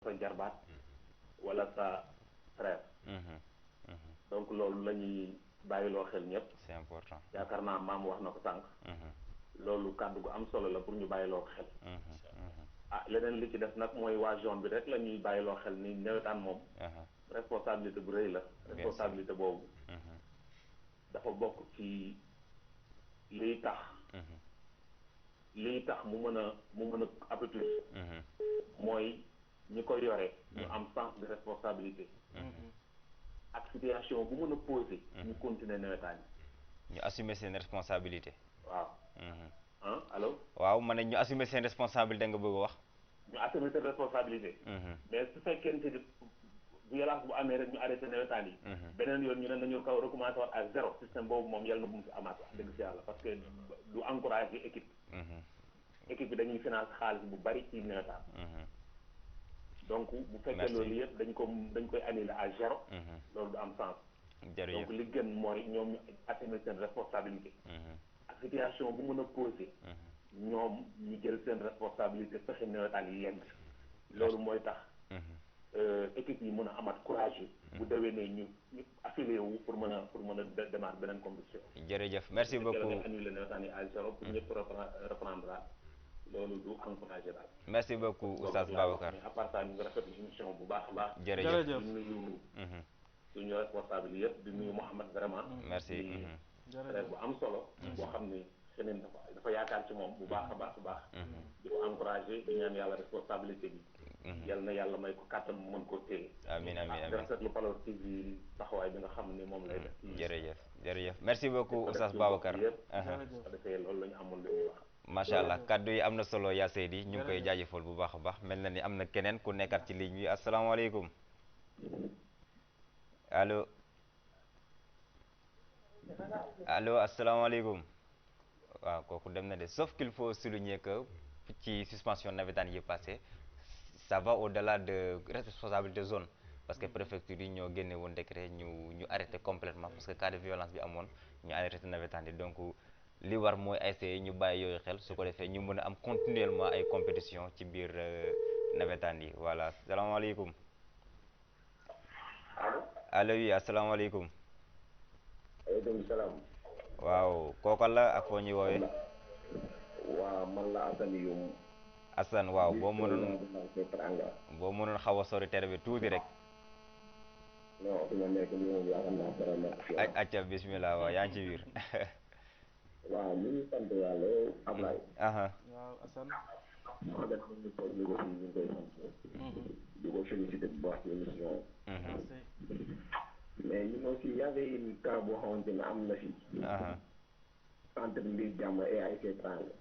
sa jarbaat wala sa frère. donc loolu la ñuy bàyyiloo xel ñëpp. c'est important. yaakaar naa maam wax na ko sànq. loolu kàddu gu am solo la pour ñu bàyyiloo ko xel. ah leneen li ci def nag mooy waa zone bi rek la ñuy bàyyiloo xel ni nawetaan moom. responsabilité bu rëy la. responsabilité boobu. dafa bokk ci liy tax. liy tax mu mën a appétit. mooy ñi ko yore. ñu am sens de responsabilité. ak situation bu mën a posé. ñu continuer nawetaan yi. ñu assumer seen responsabilité. waaw. allo. waaw ma ne ñu assumer seen responsabilité nga bëgg a wax. ñu assumer seen responsabilité. mais su fekkente ni violence bu amee rek ñu arrêté nawetaan yi. beneen yoon ñu ne nañu kaw recommencé waat à zéro système boobu moom yàlla na bu mu fi amaat wax dëgg si yàlla parce que du encouragé équipe. équipe bi dañuy finance xaalis bu bari ci nawetaan. donc bu fekkee loolu yëpp dañ koy annulé à zéro. loolu du am sens. donc li gën mooy ñoom ñu assumer seen responsabilité. ak situation bu mën a posé. ñoom ñu jël seen responsabilité fexe nawetaan yi yegg. loolu mooy tax. équipe yi mën a amaat courage yi. bu déwénee ñu affilié wu pour mën a démarrer beneen compétition. jërëjëf merci beaucoup bu annulé nawetaan yi à zéro pour ñëpp reprendre loolu du encouragé daal. merci beaucoup Oustaz Babacar. à part ça ñu ngi rafetlu émission bu baax a baax. jërëjëf di nuyu suñu responsable yëpp di nuyu Mouhamed vraiment. merci. frère bu am solo. boo xam ni keneen dafa yaakaar ci moom bu baax a baax a baax. di ko encouragé di ñaan yàlla responsabilité bi. yal na yàlla may ko kàttan mu mën koo téye. amiin amiin amiin rafetlu Palaw TV taxawaay bi nga xam ne moom lay def. jërëjëf jërëjëf merci beaucoup Oustaz Babacar. defee loolu la ñu amoon lu ñuy wax. macha allah kaddu yi am na solo yaa Seydi ñu ngi koy jaajëfal bu baax a baax mel na ni am na keneen ku nekkat ci ligne bi asalaamaaleykum allo allo asalaamaaleykum waaw kooku dem na de sauf qu'il faut souligner que ci suspension navétane yi passé ça va au-delà de responsabilité zone parce que préfecture yi ñoo génne woon décret ñu arrêté complètement parce que cas de violence bi amoon ñu arrêté navétane yi donc li war mooy ASC yi ñu bàyyi yooyu xel su ko defee ñu mën a am continuellement ay compétition ci biir navétane yi voilà salaamaaleykum. allo. allo oui asalaamaaleykum. waaleykum salaam. waaw kooku la ak foo ñuy woowee. waaw man la Assane Youm. Assane waaw boo mënoon xaw a sori tere bi tuuti rek. non fi ma nekk nii moom yaakaar naa dara nekk. acca bismillah waaw yaa ngi ci biir. waaw ñu ngi sant yàlla Ablaye. waaw Assane. maa def ñu toog ñu ngi koy sant. di ko félicité bu baax ci émission. mais ñun aussi y avait une cas boo xamante ne am na fi. entre Mbir Jàmm et ASC Teranga.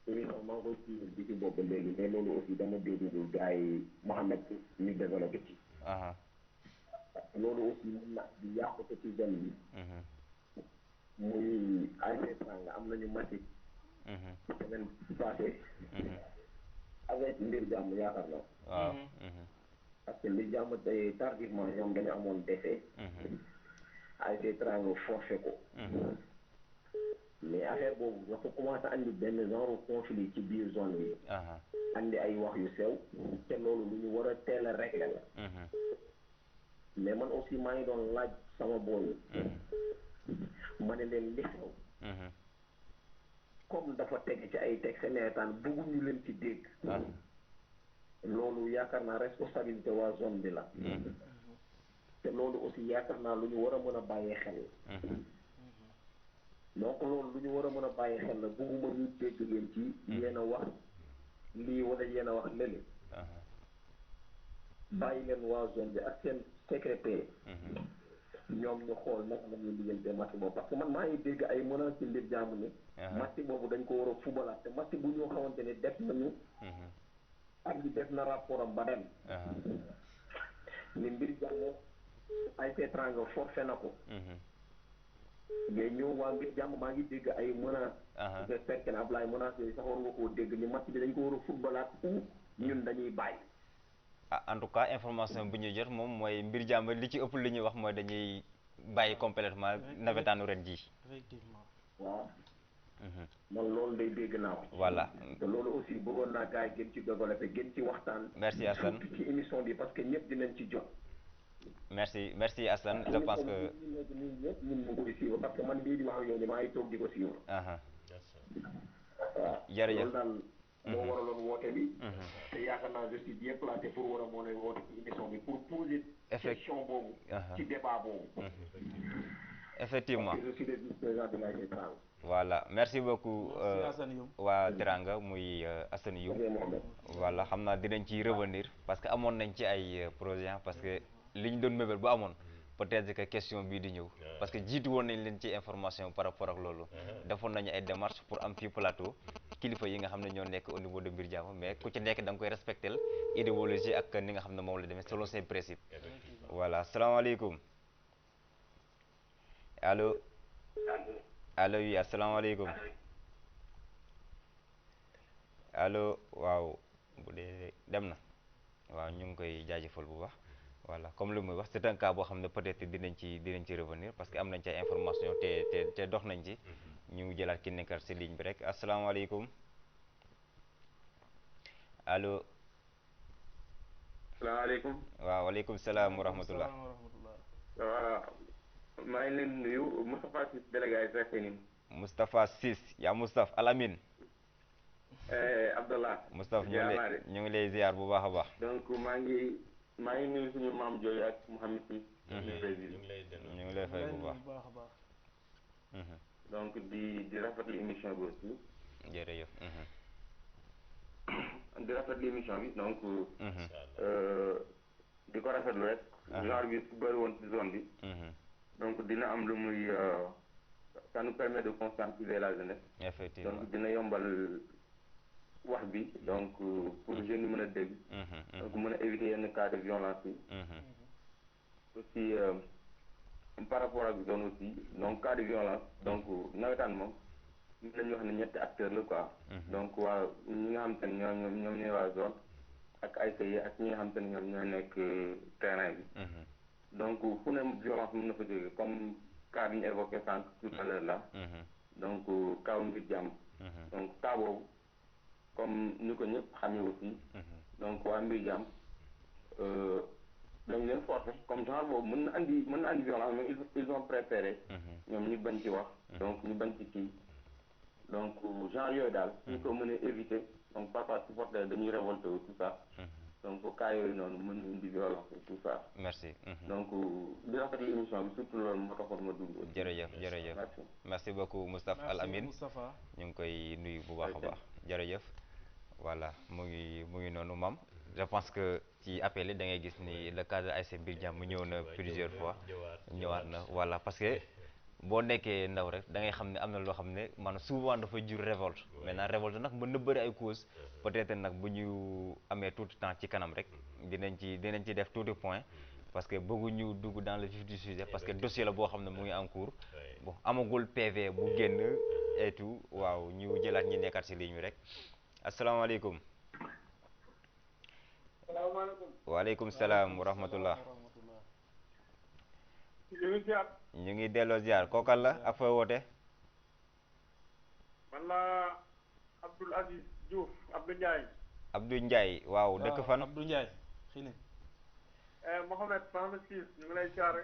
émission maa ngi koy suivre bi ci bopp léegi mais loolu aussi dama déglu gars yi Mouhamed ñu développé ci. loolu aussi mën na di yàqute ci zone bi. muy ASC Teranga am nañu match. semaine passée. avec Mbir Jàmm yaakaar naa. waaw. parce que Mbir Jàmm tey tardivement ñoom dañu amoon décès. ASC Teranga forcé ko. mais affaire boobu dafa commencé andi benn genre conflit ci biir zone bi. andi ay wax yu sew. te loolu lu ñu war a teel a régler la. mais man aussi maa ngi doon laaj sama booy. ma ne leen li xew. comme dafa teg ci ay teg nawetaan bëgguñu leen ci dégg. loolu yaakaar naa responsabilité waa zone bi la. te loolu aussi yaakaar naa lu ñu war a mën a bàyyee xel. donc loolu lu ñu war a mën a bàyyi xel la bëgguma ñu dégg leen ci yéen a wax lii wala yéen a wax lële. bàyyi leen waa zone bi ak seen secrétaire. ñoom ñu xool naka la ñuy liggéeyante match boobu parce que man maa ngi dégg ay menaces ci Mbir Jàmm ni. match boobu dañ ko war a fubalaat te match bu ñu xamante ne def nañu. ak bi def na rapport am ba dem. ni Mbir Jàmm ASC Teranga forcé na ko. mais ñëw waa Mbir Jàmm maa ngi dégg ay menaces. j'espère que ne Ablaye menaces yooyu sax war nga koo dégg ni match bi dañ ko war a fubalaat ou ñun dañuy bàyyi. en tout cas information bu ñu jot moom mooy Mbir Jàmm li ci ëpp li ñuy wax mooy dañuy bàyyi complètement nawetaanu ren ji. effectivement. waaw man loolu day dégg naa ko. voilà te loolu aussi bëggoon naa gars yi gën ci développé gën ci waxtaan. merci Assane surtout ci émission bi parce que ñëpp dinañ ci jot. merci Assane je pense que ñun ñu ngi koy suivre parce que man bii di wax ak yow ni maa ngi toog di ko suivre. waaw jërëjëf loolu daal moo waraloon woote bi. te yaakaar naa je suis bien placé pour war a mën a woote ci émission bi pour poser question boobu. ci débat boobu. effectivement parce que je suis le vice-président de l'ASC Teranga. voilà merci beaucoup waa Teranga muy Assane Youm voilà xam naa dinañ ci revenir parce que amoon nañ ci ay projet parce que li ñu doon mébél bu amoon peut-être que question bii di ñëw parce que jiitu woon nañ leen ci information par rapport ak loolu defoon nañu ay démarches pour am fii plateau kilifa yi nga xam ne ñoo nekk au niveau de Mbir Diama mais ku ci nekk da nga koy respectel idéologie ak ni nga xam ne moom la demee selon ses principes voilà asalaamaaleykum allo allo oui asalaamaaleykum allo waaw bu dee dem na waaw ñu ngi koy jaajëfal bu baax voilà comme lu muy wax c'est un cas boo xam ne peut-être dinañ ci revenir parce que am nañ ci ay information te dox nañ ci ñu jëlaat ki nekkal ci ligne bi rek asalaamaaleykum allo. salaamaaleykum. waaw waaleykum salaam wa rahmatullah. waaw maa ngi leen nuyu Moustapha Ciss délégué ASC Xinin. Moustapha Ciss yaa Moustapha Alamine. Abdallah. Moustapha ñu ngi lay ziar bu baax a baax. donc maa ngi nuyu suñu maam Jooy ak Mouhamed Ciss. ñu ngi lay fay bu baax. donc di rafetlu émission bi aussi. jërëjëf. di rafetlu émission bi donc. di ko rafetlu rek. genre bi su bëri woon ci zone bi. donc dina am lu muy ça nous permet de conscientiser la jeunesse. effectivement donc dina yombal wax bi donc pour jeunes yi mën a dégg. donc mën a éviter yenn cas de violence yi. aussi par rapport ak zone aussi donc cas de violence donc nawetaan moom mën nañu wax ne ñetti acteurs la quoi. donc waa ñi nga xam te ne ñoom ñooy waa zone ak ASC yi ak ñi nga xam te ne ñoom ñoo nekk terrain bi. donc fu ne violence mën na fa jógee comme cas bi ñu évoqué sànq tout à l'heure là. donc cas Mbir Diama. donc cas boobu comme ni ko ñëpp xamee aussi. donc waa Mbir Diama dañ leen forcé comme genre boobu mën na andi violence mais ils ont préféré. ñoom ñu bañ ci wax. donc ñu bañ ci kii donc genre yooyu daal. ñu ko mën a éviter donc parfois supporter dañuy révolté wu tout ça. donc cas yooyu noonu mën na indi violence et tout ça. merci. donc di rafetlu émission bi surtout loolu moo taxoon ma dugg. jërëjëf merci beaucoup Moustapha Al Amin ñu ngi koy nuyu bu baax a baax jërëjëf. voilà mu ngi noonu mam je pense que ci appel yi da ngay gis ni le cas de ASC Mbir Diama mu ñëw na plusieurs fois ñëwaat na voilà parce que boo nekkee ndaw rek da ngay xam ne am na loo xam ne maanaam souvent dafa jur révolte maintenant révolte nag mën na bëri ay cause peut-être nag bu ñu amee tout temps ci kanam rek dinañ ci def tout de point parce que bëgguñu dugg dans le vif du sujet parce que dossier la boo xam ne mu ngi en cours bon amagul PV bu génn et tout waaw ñu jëlaat ñi nekkaat ci ligne bi rek asalaamaaleykum. salaamaaleykum. waaleykum salaam wa rahmatullah. ñu ngi delloo ziar kookal la ak fa woote. man la Abdoul Aziz Diouf Abdou Ndiaye. Abdou Ndiaye waaw dëkk fan. Abdou Ndiaye xinin. Mohamed Ciss ñu ngi lay ziar.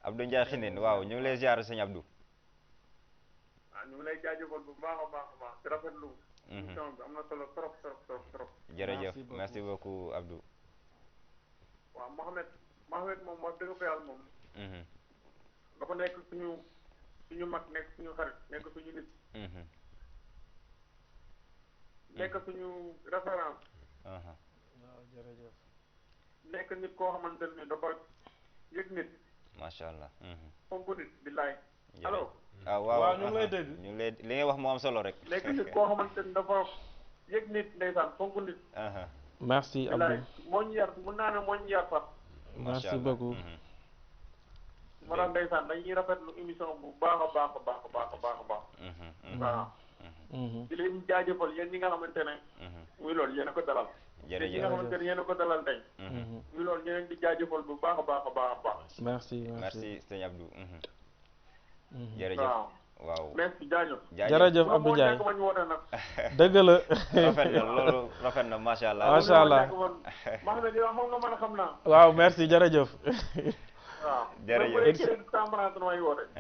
Abdou Ndiaye xinin waaw ñu ngi lay ziar sëñ Abdou. ñu ngi lay jaajëfal bu baax a baax ci rafetlu. émission bi am na solo trop. jërëjëf merci beaucoup Abdou. waaw Mohamed moom wax dëgg fa yàlla moom. dafa nekk suñu mag nekk suñu xarit nekk suñu nit. nekk suñu référence. waaw jërëjëf. nekk nit koo xamante ne dafa yëg nit. macha allah. fonk nit billaay. allo. waaw ñu ngi lay dégg. ñu ngi lay li ngay wax moo am solo rek. nekk nit koo xamante ne dafa yëg nit ndeysaan fonk nit. merci Abdou. moo ñu yar mun naa ne moo ñu yar sax. merci beaucoup. moo tax ndeysaan dañuy rafetlu émission bu baax a baax. waaw. di leen jaajëfal yéen ñi nga xamante ne. muy loolu yéen a ko dalal. jërëjëf ñi nga xamante ne yéen a ko dalal tey. muy loolu ñu leen di jaajëfal bu baax a baax. merci sëñ Abdou. jërëjëf waaw merci jaajëf. jërëjëf Abdou Ndiaye moo nekk ma ñu woote nag. dëgg la. rafet na loolu rafet na macha allah. macha allah ma xam ne yow xam nga man xam naa. waaw merci jërëjëf. waaw jërëjëf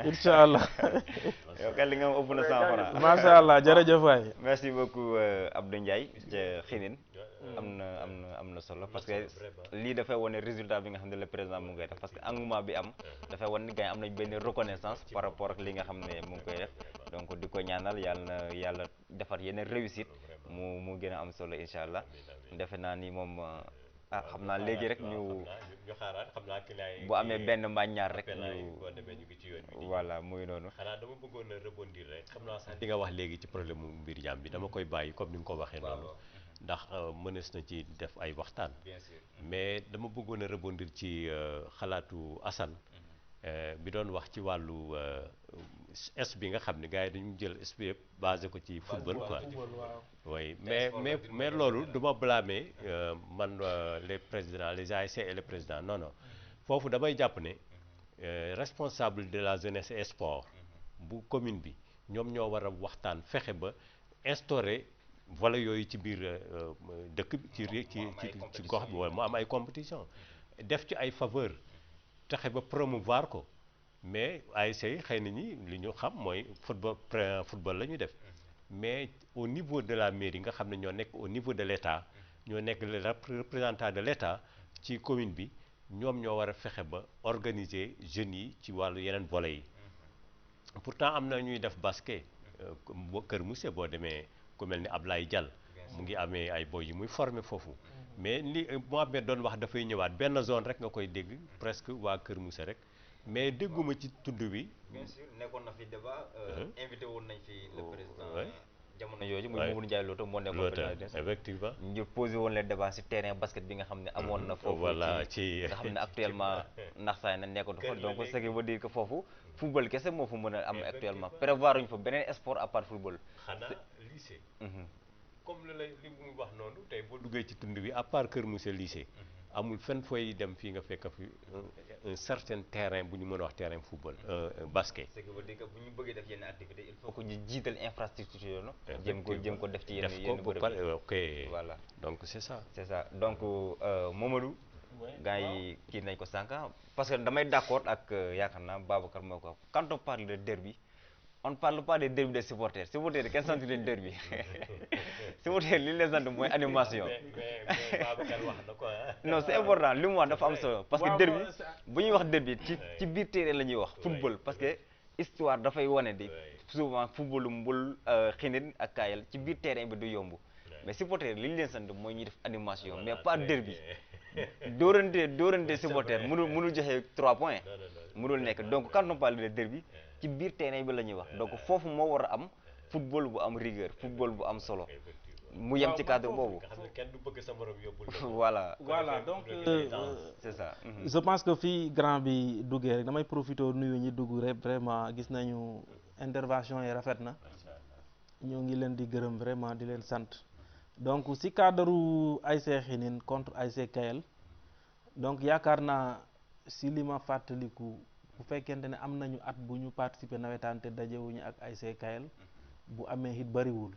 incha allah. yow kay li nga ëpp na 100 francs. macha allah jërëjëf waay. merci beaucoup Abdou Ndiaye ca Xinin. am na solo parce que lii dafay wane résultat bi nga xam ne le président mu ngi koy def parce que engouement bi am dafay wane ni gars yi am nañ benn reconnaissance par rapport ak li nga xam ne mu ngi koy def donc di ko ñaanal yàlla defar yeneen réussite mu gën a am solo incha allah defe naa ni moom xam naa léegi rek ñu xaaraat xam naa client yi bu amee benn mbaa ñaar rek ñu boo demee ñu ngi ci yoon bi voilà muy noonu. xanaa dama bëggoon a rebondir rek xam naa sax li nga wax léegi ci problème mu mbir jaam bi dama koy bàyyi comme ni nga ko waxee noonu ndax mënees na ci def ay waxtaan mais dama bëggoon a rebondir ci xalaatu Assane bi doon wax ci wàllu es bi nga xam ne gars yi dañu jël es bi yëpp basé ko ci football quoi oui mais loolu du ma blâmer man les présidents les ASC et les présidents non non foofu damay jàpp ne responsable de la jeunesse et sport bu commune bi ñoom ñoo war a waxtaan fexe ba instaurer voilà yooyu ci biir dëkk bi ci gox bi wala mu am ay compétition def ci ay faveur taxe ba promouvoir ko mais ASC yi xëy na ñi li ñu xam mooy football la ñu def mais au niveau de la mairie nga xam ne ñoo nekk au niveau de l'État ñoo nekk les représentants de l'État ci commune bi ñoom ñoo war a fexe ba organiser jeunes yi ci wàllu yeneen volets yi pourtant am na ñuy def basket Kër Mousse boo demee ku mel ni Ablaye Diall mu ngi amee ay boy yi muy formé foofu mais li Mohamed doon wax dafay ñëwaat benn zone rek nga koy dégg presque waa Kër Mousse rek mais dégguma ci tudd bi. bien sûr nekkoon na fi débat invité woon nañ fi le président jamono yooyu muy Mamadou Ndiaye Loto moo nekkoon président effectivement ñu posé woon les débats ci terrain basket bi nga xam ne amoon na foofu voilà ci nga xam ne actuellement naxsaay na nekkatu fa donc ce qui veut dire que foofu football kese moo fa mën a am actuellement prévoir uñu fa beneen sport à part football. xanaa lycée comme li mu wax noonu tey boo duggee ci tund bi à part Kër Mousse lycée amul fenn fooy dem fii nga fekk fi un certain terrain bu ñu mën a wax terrain football basket. ce qui veut dire que bu ñu bëggee def yenn activité il faut que ñu jiital infrastructure yooyu jëm ko def ci yenn bërëb ok voilà donc c'est ça donc Mamadou gars yi kii nañ ko sànq parce que damay d'accord ak yaakaar naa Babacar moo ko quand on parle de derby on ne parle pas des derby des supporters yi kenn sant leen derby supporters li ñu leen sant mooy animation. mais Babacar wax na ko non c'est important li mu wax dafa am solo parce que derby bu ñuy wax derby ci biir terrain la ñuy wax football parce que histoire dafay wane di souvent footballu mbul Xinin ak Kayel ci biir terrain bi du yomb mais supporters li ñu leen sant mooy ñuy def animation mais pas derby dóorante supporter mënul joxe 3 points mënul nekk donc quand on parle de derby ci biir terrain bi la ñuy wax donc foofu moo war a am football bu am rigueur football bu am solo mu yem ci cadre boobu. kenn du bëgg sa morom yóbbul voilà donc c'est ça. je pense que fii grand bi duggee rek damay profité nuyu ñi dugg rek vraiment gis nañu intervention yi rafet na ñoo ngi leen di gërëm vraiment di leen sant donc si cadre ASC Xinin contre ASC Kayel donc yaakaar naa si li ma fàttaliku bu fekkente ne am nañu at bu ñu participer nawetaan te dajewuñu ak ASC Kayel bu amee it bariwul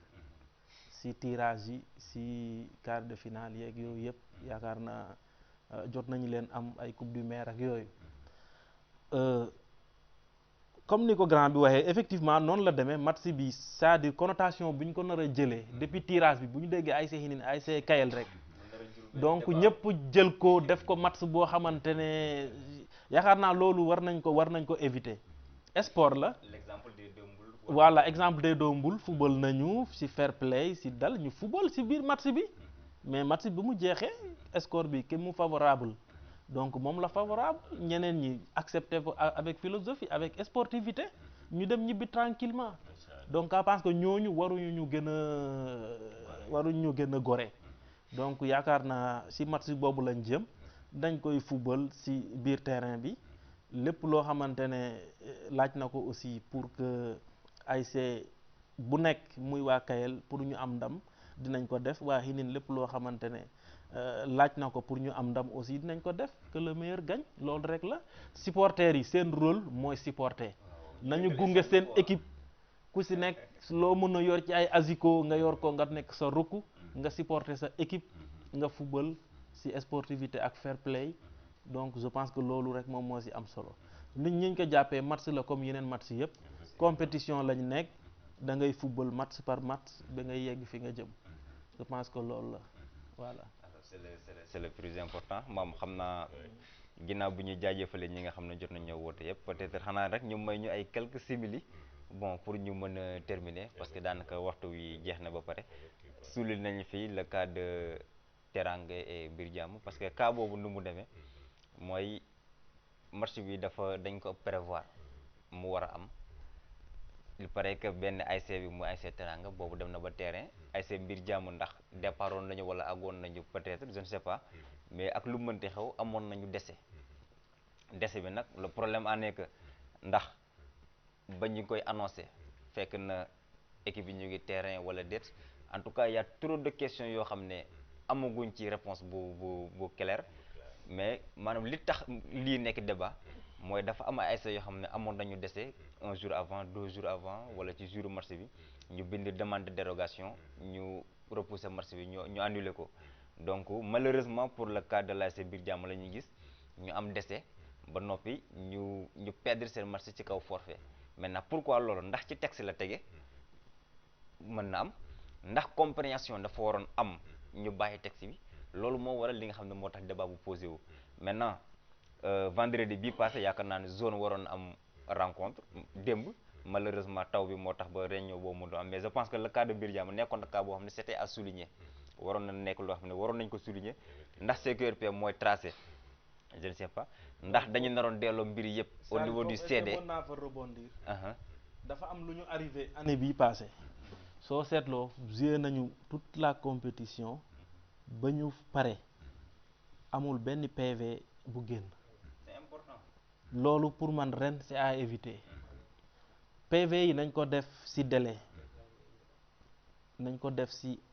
si tirage yi si quart de finale yeeg yooyu yëpp yaakaar naa jot nañu leen am ay coupe du maire ak yooyu comme ni ko grand bi waxee effectivement noonu la demee match bi c'est-à-dire connotation bu ñu ko nar a jëlee depuis tirage bi bu ñu déggee ASC Xinin ASC Kayel rek donc ñëpp jël ko def ko match boo xamante ne yaakaar naa loolu war nañ ko éviter sport la. voilà exemple des deux Mboul football nañu ci fair play ci dal ñu football ci biir match bi mais match bi mu jeexee score bi ki mu favorable donc moom la favorable ñeneen ñi accepté ko avec philosophie avec sportivité ñu dem ñibbi tranquillement donc je pense que ñooñu waruñu ñu gën a gore donc yaakaar naa ci match boobu lañ jëm dañ koy football ci biir terrain bi lépp loo xamante ne laaj na ko aussi pour que ASC bu nekk muy waa Kayel pour ñu am ndam dinañ ko def waa Xinin lépp loo xamante ne laaj na ko pour ñu am ndam aussi dinañ ko def que le meilleur gagne loolu rek la supporters yi seen rôle mooy supporter nañu gunge seen équipe ku si nekk loo mën a yor ci ay asiko nga yor ko nga nekk sa rukk nga supporter sa équipe nga football si sportivité ak fair play donc je pense que loolu rek moom moo si am solo nit ñi ko jàppee match la comme yeneen match yëpp compétition lañ nekk da ngay football match par match ba ngay yegg fi nga jëm je pense que loolu la voilà. c'est le plus important moom xam naa ginnaaw bu ñuy jaajëfalee ñi nga xam ne jot nañ ñëw woote yëpp peut-être xanaa rek ñu may ñu ay quelques simili bon pour ñu mën a terminer parce que daanaka waxtu wi jeex na ba pare sulil nañu fii le cas de Teranga et Mbir Jàmm parce que cas boobu nu mu demee mooy match bi dañ ko prévoir mu war a am il paraît que benn ASC bi mu ASC Teranga boobu dem na ba terrain ASC Mbir Jàmm ndax départoon nañu wala àggoon nañu peut-être je ne sais pas mais ak lu mënti xew amoon nañu dese bi nag le problème en est que ndax ba ñu koy annoncé fekk na équipe yi ñu ngi terrain wala déet en tout cas y a trop de questions yoo xam ne amaguñ ci réponse bu claire mais maanaam li tax lii nekk débat mooy dafa am ay ASC yoo xam ne amoon nañu dese 1 jour avant 2 jours avant wala ci jour match bi ñu bind demande de dérogation ñu repousser match bi ñu annulé ko donc malheureusement pour le cas de l'ASC Mbir Jàmm la ñuy gis ñu am dese ba noppi ñu perdre seen match ci kaw forfait maintenant pourquoi loolu ndax ci texte la tege mën na am ndax compréhension dafa waroon am ñu bàyyi texte bi loolu moo waral li nga xam ne moo tax débat bu posé wu maintenant vendredi bii passé yaakaar naa ne zone waroon am rencontre démb malheureusement taw bi moo tax ba réunion boobu mu doon am mais je pense que le cas de Mbir Jàmm nekkoon na cas boo xam ne c'était à souligner waroon na nekk loo xam ne waroon nañ ko souligner ndax CQRP mooy tracé je ne sais pas ndax dañu naroon delloo mbir yëpp au niveau du CD. mën naa fa rebondir. dafa am lu ñu arrivé année bii passé soo seetloo joué nañu toute la compétition ba ñu pare amul benn PV bu génn. c'est important. loolu pour man ren c'est à éviter PV yi nañ ko def ci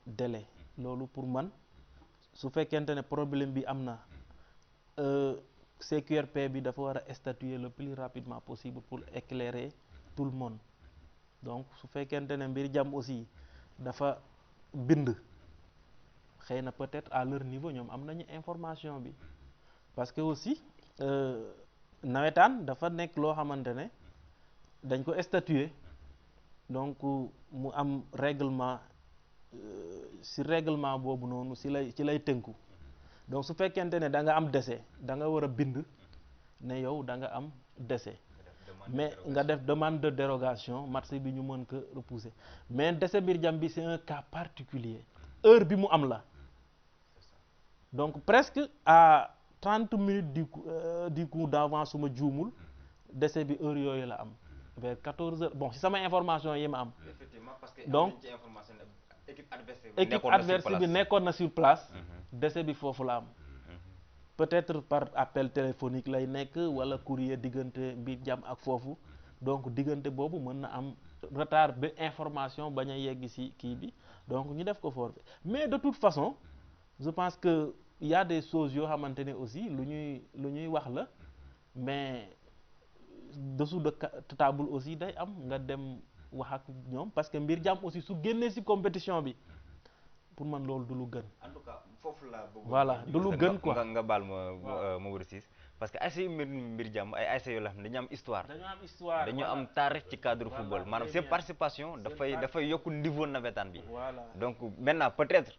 délai loolu pour man su fekkente ne problème bi am na CQRP bi dafa war a statuer le plus rapidement possible pour éclairer tout le monde donc su fekkente ne Mbir Jàmm aussi dafa bind xëy na peut-être à leur niveau ñoom am nañu information bi parce que aussi nawetaan dafa nekk loo xamante ne dañ ko statuer donc mu am règlement ci règlement boobu noonu ci lay tënku donc su fekkente ne da nga am décès da nga war a bind ne yow da nga am décès mais nga def demande de dérogation match bi ñu mën ko repousser mais décès Mbir Jàmm bi c'est un cas particulier heure bi mu am la donc presque à 30 minutes du coup d'avance su ma juumul décès bi heure yooyu la am vers 14 heures bon ci sama information yi ma am. effectivement parce que donc équipe adverse bi nekkoon na sur place. décès bi foofu la am. peut-être par appel téléphonique lay nekk wala courrier diggante Mbir Jàmm ak foofu donc diggante boobu mën na am retard ba information bañ a yegg ci kii bi donc ñu def ko forfait mais de toute façon je pense que y a des choses yoo xamante ne aussi lu ñuy wax la mais dessous de table aussi day am nga dem wax ak ñoom parce que Mbir Jàmm aussi su génnee ci compétition bi pour man loolu du lu gën. en tout cas foofu la bëgg. voilà du lu gën quoi nga baal ma Mamadou Ciss parce que ASC Mbir Jàmm ay ASC yoo la xam ne dañu am histoire. dañu am taarix ci cadre football maanaam seen participation dafay yokk niveau navétane bi. donc maintenant peut-être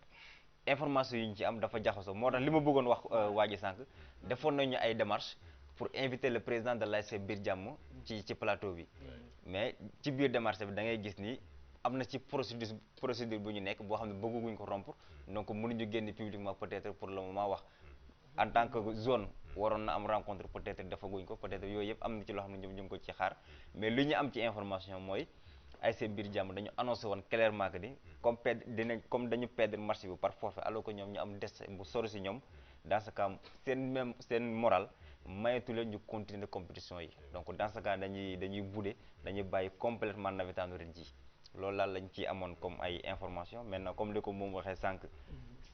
information yi ñu ci am dafa jaxasoo moo tax li ma bëggoon wax waa ji sànq defoon nañu ay démarches pour inviter le président de l'ASC Mbir Jàmm ci plateau bi mais ci biir démarche bi da ngay gis ni. am na ci procédure bu ñu nekk boo xam ne bëgguñ ko rompre donc mënuñu génn publiquement peut-être pour le moment wax en tant que zone waroon na am rencontre peut-être defaguñ ko peut-être yooyu yëpp am na ci loo xam ne ñoom ñu ngi ko ci xaar mais li ñu am ci information mooy ASC Mbir Jàmm dañu annoncé woon clairement que ni comme dañu perdre match bi par forfait alors que ñoom ñu am des bu sori si ñoom dans ce cas seen moral mayetu leen ñu continuer compétition yi donc dans ce cas dañuy bouder dañuy bàyyi complètement nawetaanu ren ji loolu daal lañ ci amoon comme ay information maintenant comme li ko moom waxee sànq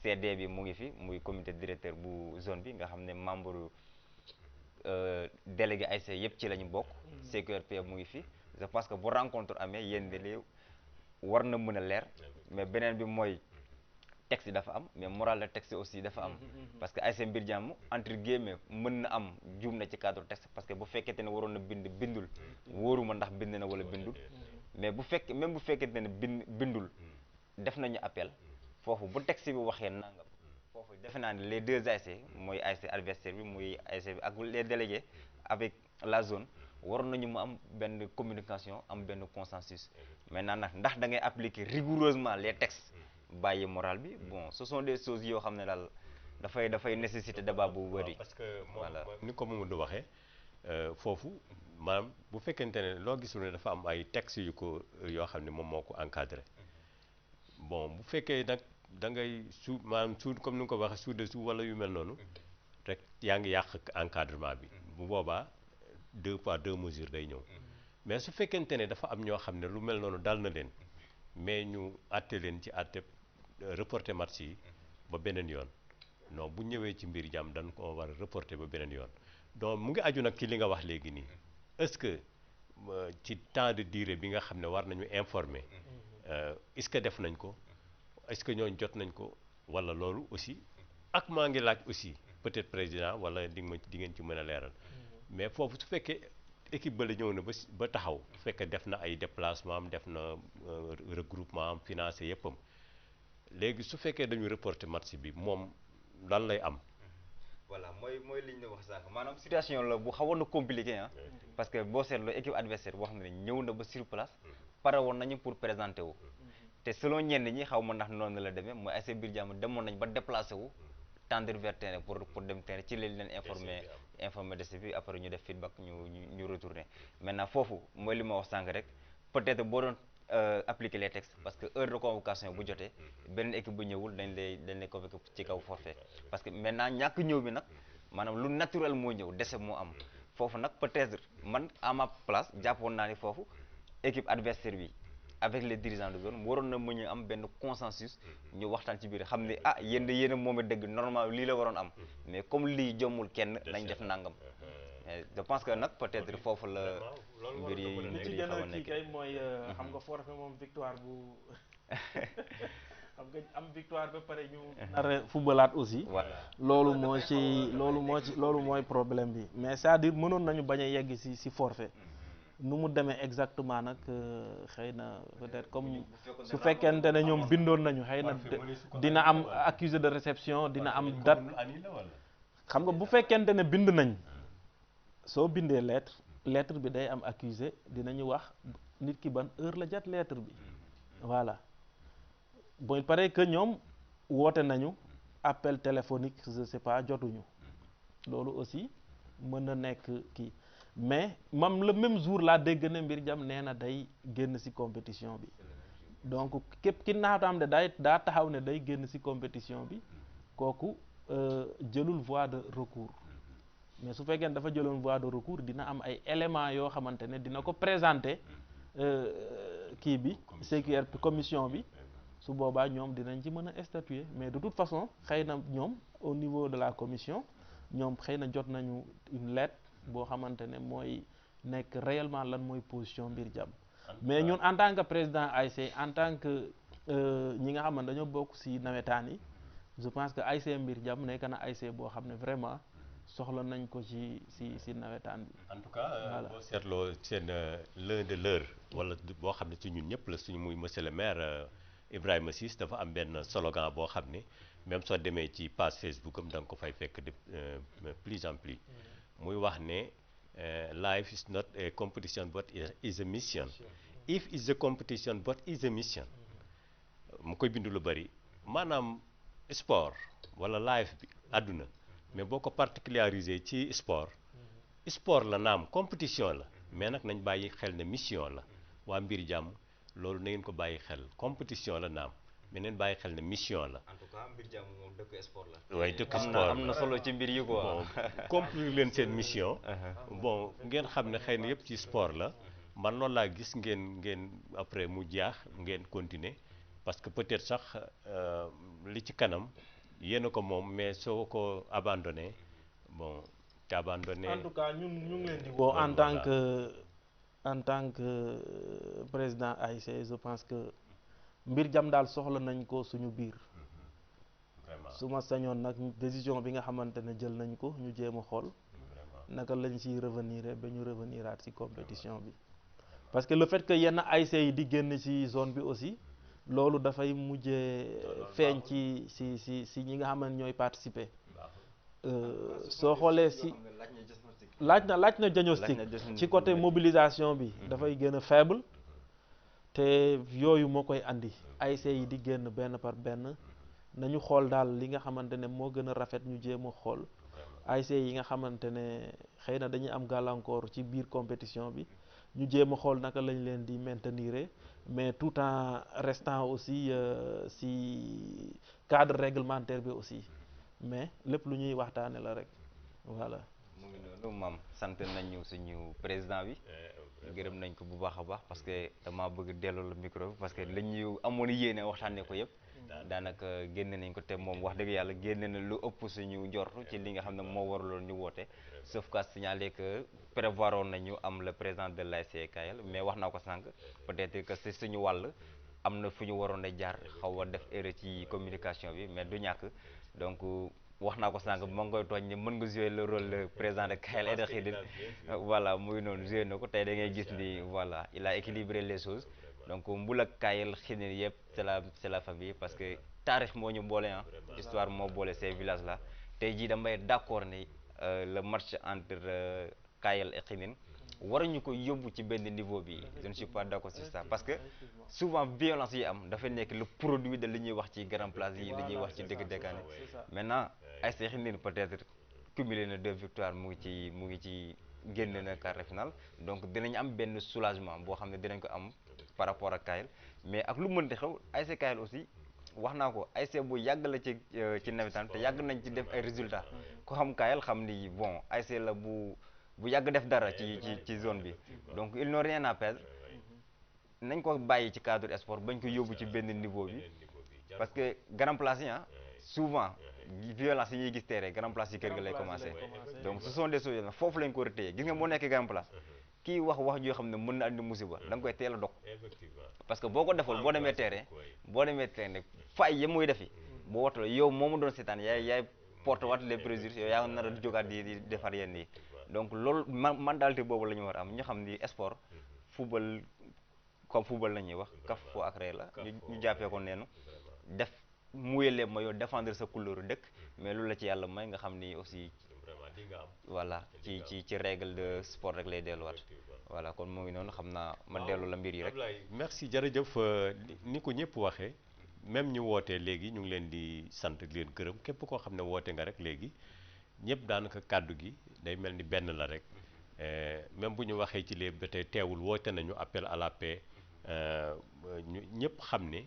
CD bi mu ngi fi muy comité directeur bu zone bi nga xam ne membre délégué ASC yëpp ci la ñu bokk CQRP mu ngi fi je pense que bu rencontre amee yéen de lii war na mën a leer mais beneen bi mooy texte yi dafa am mais moral de texte aussi dafa am parce que ASC Mbir Jàmm entre guillemets mën na am juum na ci cadre texte parce que bu fekkente ne waroon na bindul wóoruma ndax bind na wala bindul mais même bu fekkente ne bindul def nañu appel foofu bu texte bi waxee nangam foofu defe naa ne les deux ASC mooy ASC adversaire bi muy ASC bi ak les délégués avec la zone waroon nañu mu am benn communication am benn consensus maintenant nag ndax da ngay appliquer rigoureusement les textes bàyyi moral bi bon ce sont des choses yoo xam ne daal dafay nécessité débat bu bëri. parce que voilà ni ko Mamadou waxee foofu maanaam bu fekkente ne loo gisul ne dafa am ay textes yoo xam ne moom moo ko encadré bon bu fekkee nag da ngay maanaam comme ni nga ko waxee sous-dessous wala yu mel noonu rek yaa ngi yàq encadrement bi bu boobaa 2 poids 2 mesures day ñëw mais su fekkente ne dafa am ñoo xam ne lu mel noonu dal na leen mais ñu àtte leen ci àtte reporter match yi ba beneen yoon non bu ñëwee ci Mbir Jàmm dañ ko war a reporter ba beneen yoon donc mu ngi aju nag ci li nga wax léegi nii est-ce que ci temps de durée bi nga xam ne war nañu informer est-ce que def nañ ko est-ce que ñooñu jot nañ ko wala loolu aussi ak maa ngi laaj aussi peut-être président wala di ngeen ci mën a leeral mais foofu su fekkee équipe ba la ñëw na ba taxaw su fekkee def na ay déplacement am def na regroupement am financé yëppam léegi su fekkee dañu reporter match bi moom lan lay am. voilà mooy li ñu wax sànq maanaam situation la bu xawoon na compliqué ah. parce que boo seetloo équipe adversaire boo xam ne ñëw na ba sur place pare woon nañu pour présenter wu. te selon ñenn ñi xaw ma ndax noonu la demee mooy ASC Mbir Jàmm demoon nañ ba déplacé wu tendre vers terrain pour dem terrain ci lañ leen informé de ce bi après ñu def feedback ñu retourné maintenant foofu mooy li ma wax sànq rek peut-être boo doon appliquer les textes parce que heure de convocation bu jotee beneen équipe bu ñëwul dañ lay convoqué ci kaw forfait parce que maintenant ñàkk ñëw bi nag maanaam lu naturel moo ñëw dese moo am foofu nag peut-être man à ma place jàppoon naa ni foofu équipe adversaire bi avec les dirigeants de zone waroon na mën a am benn consensus ñu waxtaan ci biir xam ne yéen a moom a dëgg normal lii la waroon am mais comme lii jommul kenn nañ def nangam je pense que nag peut-être foofu la mbir yi xaw a nekk kay mooy xam nga forfait moom victoire bu xam nga am victoire ba pare ñu nar a footballaat aussi loolu mooy problème bi mais c'est-à-dire mënoon nañu bañ a yegg si forfait nu mu demee exactement nag xëy na peut-être comme su fekkente ne ñoom bindoon nañu xëy na dina am accusé de réception dina am date xam nga bu fekkente ne bind nañ soo bindee lettre bi day am accusé dinañu wax nit ki ban heure la jot lettre bi voilà bon il paraît que ñoom woote nañu appel téléphonique je sais pas jotuñu loolu aussi mën na nekk kii mais mam le même jour laa dégg ne Mbir Jàmm nee na day génn ci compétition bi donc képp ki naataam ne daa taxaw ne day génn ci compétition bi kooku jëlul voie de recours mais su fekkee dafa jëloon voie de recours dina am ay éléments yoo xamante ne dina ko présenter kii bi CQRP commission bi su boobaa ñoom dinañ ci mën a statuer mais de toute façon xëy na ñoom au niveau de la commission ñoom xëy na jot nañu une lettre boo xamante ne mooy nekk réellement lan mooy position Mbir Jàmm mais ñun en tant que président ASC en tant que ñi nga xam ne dañoo bokk ci nawetaan yi je pense que ASC Mbir Jàmm nekk na ASC boo xam ne vraiment soxla nañ ko ci nawetaan bi. en tout cas boo seetloo seen l'un de l'heure wala boo xam ne ci ñun ñëpp la suñu muy monsieur le maire Ibrahima Ciss dafa am benn slogan boo xam ne même soo demee ci page Facebook am da nga ko fay fekk de plus en plus. muy wax ne life is not a competition but is a mission if is a competition but is a mission mu koy bindu lu bari maanaam sport wala life bi àdduna mais boo ko particularisé ci sport la naam compétition la mais nag nañ bàyyi xel ne mission la waa Mbir Jàmm loolu na ngeen ko bàyyi xel compétition la naam mais neen bàyyi xel ne mission la. en tout cas Mbir Jàmm moom dëkk sport la. waaye dëkk sport la am na solo ci mbir yi quoi. bon conclure leen seen mission. bon ngeen xam ne xëy na yëpp ci sport la man loolu laa gis ngeen après mu jaax ngeen continuer parce que peut-être sax li ci kanam yéen a ko moom mais soo ko abandonné bon te abandonné. en tout cas ñun ñu ngi leen di woo en en tant que président ASC je pense que mbir jam daal soxla nañ ko suñu biir. su ma sañoon nag décision bi nga xamante ne jël nañ ko ñu jéem a xool naka lañ ciy revenir ba ñu reveniraat ci compétition bi parce que le fait que yenn ASC yi di génn ci zone bi aussi loolu dafay mujjee feeñ ci ñi nga xam ne ñooy participer soo xoolee ci laaj na diagnostic ci côté mobilisation bi dafay gën a faible te yooyu moo koy andi ASC yi di génn benn par benn nañu xool daal li nga xamante ne moo gën a rafet ñu jéem a xool ASC yi nga xamante ne xëy na dañuy am gàllankoor ci biir compétition bi ñu jéem a xool naka lañ leen di maintenir mais tout en restant aussi ci cadre réglementaire bi aussi mais lépp lu ñuy waxtaane la rek voilà. mu ngi noonu maam sant nañu suñu président bi gërëm nañ ko bu baax a baax parce que dama bëgg delloo la micro bi parce que li ñu amoon yéene waxtaanee ko yëpp daanaka génne nañ ko te moom wax dëgg yàlla génne na lu ëpp suñu njortu ci li nga xam ne moo waraloon ñu woote sauf qu'à signaler que prévoir woon nañu am le président de l'ASC Kayel mais wax naa ko sànq peut-être que c'est suñu wàll am na fu ñu waroon a jaar xaw a def erreur ci communication bi mais du ñàkk donc wax naa ko sànq ma ngi koy tooñ ne mën nga jouer le rôle de président de Kayel et de Khidine voilà muy noonu jouer na ko tey da ngay gis ni voilà il a équilibré les choses donc Mbul ak Kayel Khidine yëpp c'est la famille parce que taarix moo ñu boole histoire moo boole ces villages là tey jii damay d'accord ni le match entre Kayel et Khidine waruñu ko yóbbu ci benn niveau bi je ne suis pas d'accord sur ça parce que souvent violence yi am dafay nekk le produit de li ñuy wax ci grand place yi li ñuy wax ci dëgg dëkkaani maintenant ASC Khidine peut-être cumulé na 2 victoires mu ngi ci génn na quart de finale donc dinañ am benn soulagement boo xam ne dinañ ko am par rapport ak Kayel mais ak lu mënti xew ASC Kayel aussi wax naa ko ASC bu yàgg la ci nawetaan te yàgg nañ ci def ay résultats ku xam Kayel xam ni bon ASC la bu yàgg def dara ci zone bi donc ils n'ont rien à perdre nañ ko bàyyi ci cadre sport bañ ko yóbbu ci benn niveau bi parce que grand place yi souvent violence yi ñuy gis terrain grand place yi kër ga lay commencer donc ce sont des choses foofu lañ ko retéye gis nga moo nekk grand place kii wax joo xam ne mën na andi musiba da nga koy teel a dog parce que boo ko deful boo demee terrain rek fay ya muy defi boo watalo yow moomu doon seetaan yaay porte wat les préjugés yow yaa nar a jógaat di defar yenn yi donc loolu mentalité boobu la ñu war a am ñu xam ni sport football comme football la ñuy wax kaf foo ak ree la ñu jàppee ko neenu def muyele ma yow défendre sa couleur dëkk mais loolu la ci yàlla may nga xam ni aussi voilà ci règle de sport rek lay delluwaat voilà kon moo ngi noonu xam naa ma dellu la mbir yi rek. merci jërëjëf ni ko ñëpp waxee même ñu wootee léegi ñu ngi leen di sant di leen gërëm képp koo xam ne woote nga rek léegi ñëpp daanaka kàddu gi day mel ni benn la rek même bu ñu waxee ci léegi ba tey teewul woote nañu appel à la paix ñu ñëpp xam ne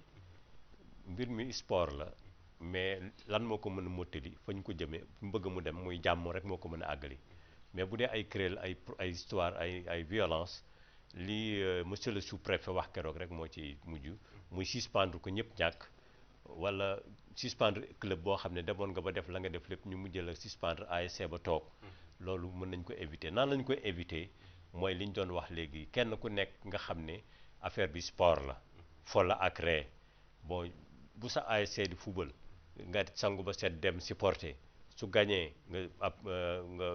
mbir mi sport la mais lan moo ko mën a mottali fa ñu ko jëmee mu bëgg mu dem muy jàmm rek moo ko mën a àggali mais bu dee ay querelle ay histoire ay violence li monsieur le sous-préfet wax keroog rek moo ci mujj muy suspendre ko ñëpp ñàkk wala suspendre club boo xam ne demoon nga ba def la nga def lépp ñu mujj la suspendre ASC ba toog loolu mën nañ ko éviter nan lañ koy éviter mooy li ñu doon wax léegi kenn ku nekk nga xam ne affaire bi sport la fo la ak ree bon bu sa ASC di football nga sangu ba set dem supporter su gañee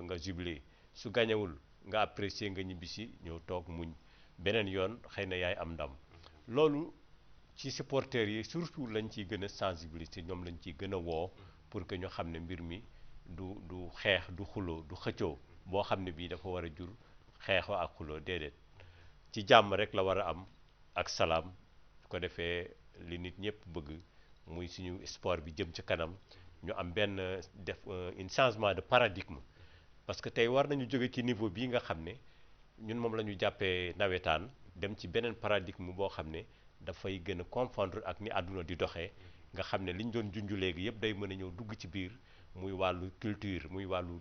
nga jubilé su gañewul nga apprécier nga ñibbisi ñëw toog muñ beneen yoon xëy na yaay am ndam loolu ci supporters yi surtout lañ ciy gën a sensibiliser ñoom lañ ciy gën a woo pour que ñu xam ne mbir mi du xeex du xuloo du xëccoo boo xam ne bii dafa war a jur xeexoo ak xuloo déedéet ci jàmm rek la war a am ak salaam su ko defee li nit ñëpp bëgg muy suñu sport bi jëm ci kanam ñu am benn def un changement de paradigme parce que tey war nañu jóge ci niveau bii nga xam ne ñun moom la ñu jàppee nawetaan dem ci beneen paradigme boo xam ne dafay gën a confondre ak ni àdduna di doxee nga xam ne li ñu doon junj léegi yëpp day mën a ñëw dugg ci biir muy wàllu culture muy wàllu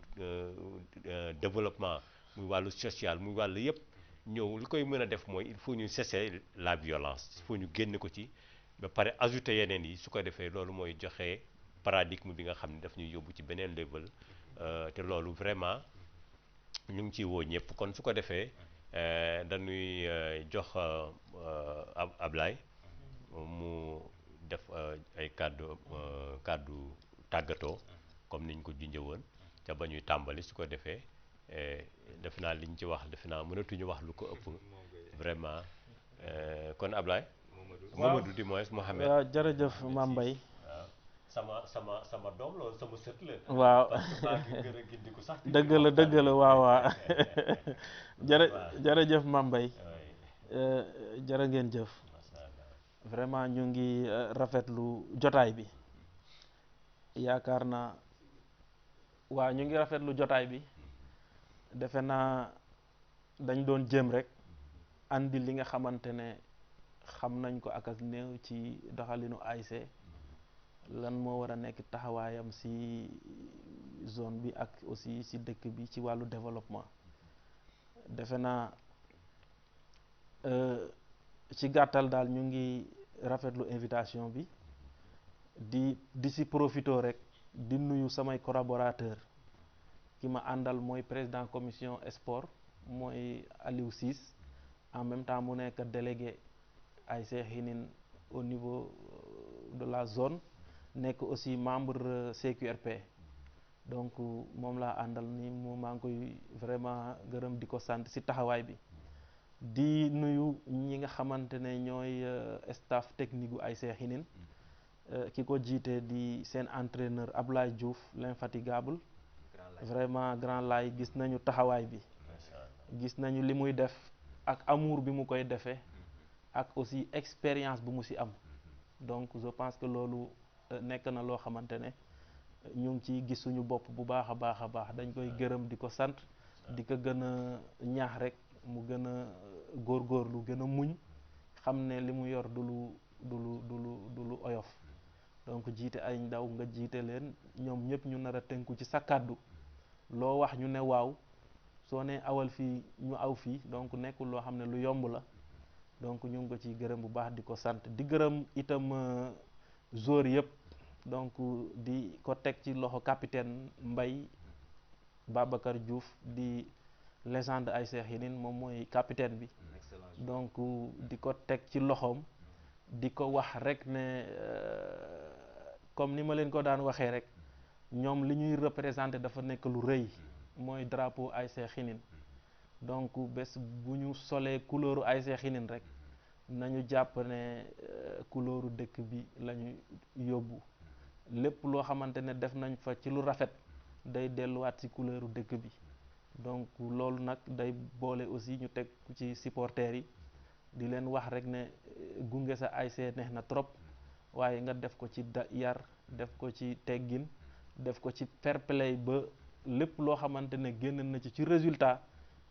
développement muy wàllu social muy wàllu yëpp ñëw li koy mën a def mooy il faut ñu cesser la violence il faut ñu génn ko ci ba pare ajouter yeneen yi su ko defee loolu mooy joxe paradigme bi nga xam ne daf ñuy yóbbu ci beneen level te loolu vraiment ñu ngi ciy woo ñëpp kon su ko defee dañuy jox Ablaye mu def ay kàddu tàggatoo comme niñ ko junjee woon ca ba ñuy tàmbali su ko defee defe naa liñ ci wax defe naa mënatuñu wax lu ko ëpp vraiment kon Ablaye. Mamadou di moins Mohamed. waaw jërëjëf Mame Mbaye. sama doom loolu sama sët la. waaw parce que maa ngi gën a gindiku sax. dëgg la waaw jërëjëf Mame Mbaye. jërë ngeen jëf. vraiment ñu ngi rafetlu jotaay bi yaakaar naa ñu ngi rafetlu jotaay bi defe naa dañ doon jéem rek andi li nga xamante ne xam nañ ko ak néew ci doxalinu ASC lan moo war a nekk taxawaayam ci zone bi ak aussi ci dëkk bi ci wàllu développement defe naa ci gàttal daal ñu ngi rafetlu invitation bi di ci profito rek di nuyu samay collaborateur ki ma àndal mooy président commission sport mooy Aliou Ciss en même temps mu nekk délégué ASC Xinin au niveau de la zone nekk aussi membre CQRP donc moom laa àndal ni maa ngi koy vraiment gërëm di ko sant ci taxawaay bi di nuyu ñi nga xamante ne ñooy staff technique gu ASC Xinin ki ko jiite di seen entraîneur Ablaye Diouf l'infatigable vraiment grand laay gis nañu taxawaay bi gis nañu li muy def ak amour bi mu koy defee ak aussi expérience bu mu ci am donc je pense que loolu nekk na loo xamante ne ñu ngi ciy gis suñu bopp bu baax a baax dañ koy gërëm di ko sant di ko gën a ñaax rek mu gën a góorgóorlu gën a muñ xam ne li mu yor du lu oyof donc jiite ay ndaw nga jiite leen ñoom ñëpp ñu nar a tënku ci sa kàddu loo wax ñu ne waaw soo ne awal fii ñu aw fii donc nekkul loo xam ne lu yomb la donc ñu ngi ko ciy gërëm bu baax di ko sant di gërëm itam joueurs yëpp donc di ko teg ci loxo capitaine Mbaye Babacar Diouf di légende ASC Xinin moom mooy capitaine bi donc di ko teg ci loxoom di ko wax rek ne comme ni ma leen ko daan waxee rek ñoom li ñuy représenté dafa nekk lu rëy mooy drapeau ASC Xinin donc bés bu ñu solee couleuru ASC Xinin rek nañu jàpp ne couleuru dëkk bi la ñu yóbbu lépp loo xamante ne def nañ fa ci lu rafet day delluwaat ci couleuru dëkk bi donc loolu nag day boole aussi ñu teg ci supporters yi di leen wax rek ne gunge sa ASC neex na trop waaye nga def ko ci yar def ko ci teggin def ko ci fair play ba lépp loo xamante ne génn na ci résultat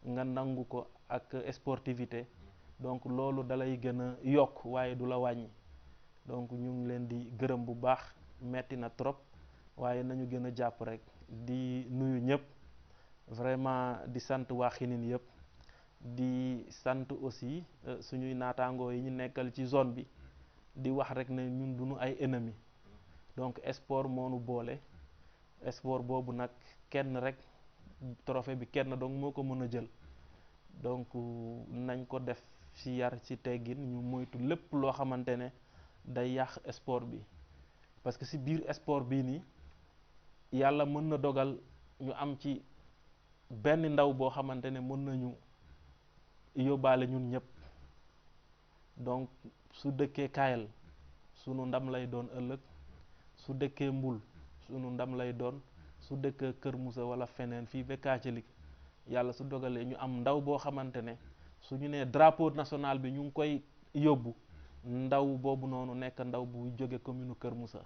nga nangu ko ak sportivité donc loolu dalay gën a yokk waaye du la wàññi donc ñu ngi leen di gërëm bu baax metti na trop waaye nañu gën a jàpp rek di nuyu ñëpp vraiment di sant waa Xinin yëpp di sant aussi suñuy naataangoo yi ñu nekkal ci zone bi di wax rek ne ñun duñu ay ennemis donc sport moo nu boole sport boobu nag kenn rek trophée bi kenn donc moo ko mën a jël donc nañ ko def ci yar ci teggin ñu moytu lépp loo xamante ne day yàq sport bi parce que ci biir sport bii nii yàlla mën na dogal ñu am ci benn ndaw boo xamante ne mën nañu yóbbaale ñun ñëpp donc su dëkkee Kayel sunu ndam lay doon ëllëg su dëkkee Mbul sunu ndam lay doon su dëkkee Kër Moussa wala feneen fii ba Kaacalik yàlla su dogalee ñu am ndaw boo xamante ne su ñu nee drapeau national bi ñu ngi koy yóbbu ndaw boobu noonu nekk ndaw bu jóge commune Kër Moussa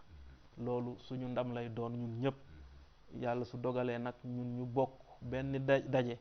loolu suñu ndam lay doon ñun ñëpp yàlla su dogalee nag ñun ñu bokk benn daje